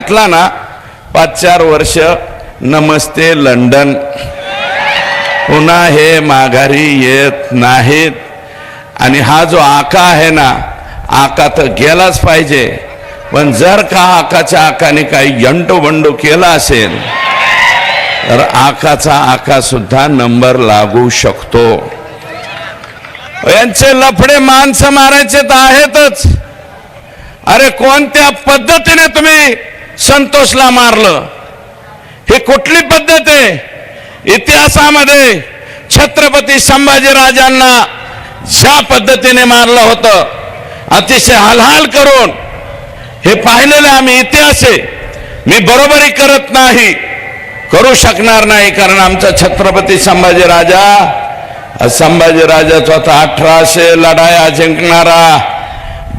म्हटला ना 5-4 वर्ष नमस्ते लंडन, पुन्हा हे माघारी येत नाहीत। आणि हा जो आका आहे ना, आका तर गेलाच पाहिजे, पण जर का आकाच्या आकाने काही यंटोबंडो केला असेल तर आकाचा आका सुद्धा नंबर लागू शकतो। यांचे लफडे माणसं मारायचे तर आहेतच। अरे कोणत्या पद्धतीने तुम्ही संतोषला मारलं, ही कुठली पद्धत आहे? इतिहासामध्ये छत्रपती संभाजीराजांना ज्या पद्धतीने मारलं होतं, अतिशय हालहाल करून, हे पाहिलेलं आम्ही इतिहास आहे। मी बरोबरी करत नाही, करू शकणार नाही, कारण आमचा छत्रपती संभाजीराजाचा होता 1800 लढाया जिंकणारा,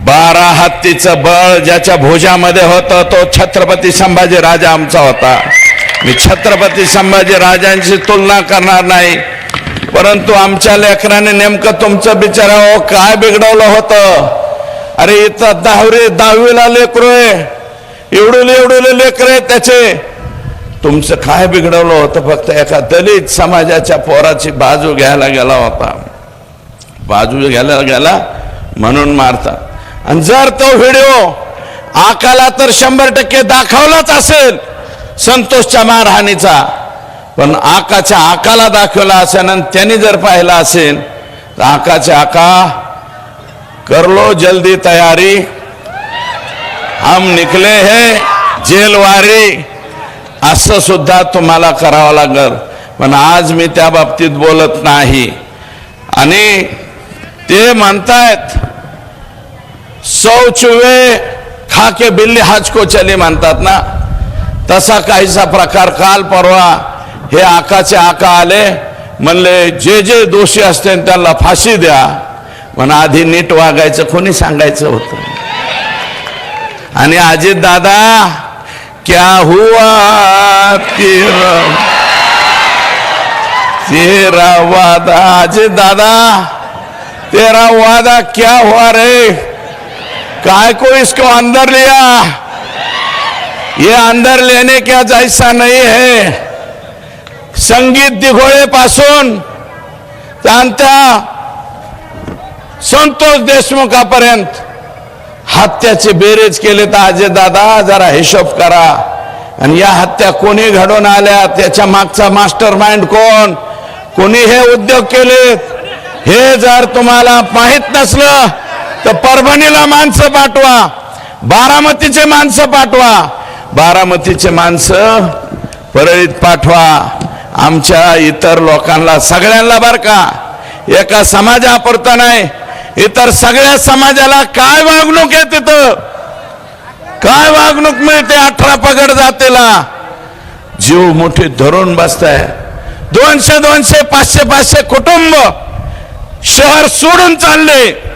12 हत्तीचं बळ ज्याच्या भुजामध्ये होतं, तो छत्रपती संभाजीराजा आमचा होता। मी छत्रपती संभाजीराजांची तुलना करणार नाही, परंतु आमच्या लेकराने नेमकं तुमचं बिचारावं काय बिघडवलं होतं? अरे इथं 10वीला लेकरू आहे, एवढे लेकर त्याचे, तुमचं काय बिघडवलं होतं? फक्त एका दलित समाजाच्या पोराची बाजू घ्यायला गेला होता, बाजू घ्यायला गेला म्हणून मारतात। आणि जर तो व्हिडिओ आकाला तर 100% दाखवलाच असेल संतोषच्या मारहाणीचा, पण आकाच्या आकाला दाखवला असेल आणि त्यांनी जर पाहिला असेल तर आकाच्या आका कर लो जल्दी तयारी, हम निकले हैं जेलवारी, असं सुद्धा तुम्हाला करावं लागल। पण आज मी त्या बाबतीत बोलत नाही। आणि ते म्हणतायत 100 चूहे खा के बिल्ली हज को चली म्हणतात ना, तसा काहीसा प्रकार काल परवा हे आकाचे आका आले, म्हणले जे दोषी असते त्यांना फाशी द्या। म्हणून आधी नीट वागायचं कोणी सांगायचं होतं? आणि अजित दादा क्या हुआ तेरा वादा, अजित दादा तेरा वादा क्या हुआ रे? काय को इसको अंदर लिया? ये अंदर लेने का जैसा नहीं है। संगीत दिघोळे पासून त्यांच्या संतोष देशमुखापर्यंत हत्याचे बेरेज केले तर अजय दादा जरा हिशोब करा। आणि या हत्या कोणी घडवून आल्या, त्याच्या मागचा मास्टर माइंड कोण, कोणी हे उद्योग केलेत, हे जर तुम्हाला माहित नसलं तर परभणीला माणसं पाठवा, बारामतीचे माणसं पाठवा, बारामतीचे माणसं परळीत पाठवा, आमच्या इतर लोकांना सगळ्यांना बर का, एका समाजापुरता नाही, इतर सगळ्या समाजाला काय वागणूक आहे, तिथं काय वागणूक मिळते 18 पगड जातेला? जीव मोठी धरून बसताय। 200 500 कुटुंब शहर सोडून चालले।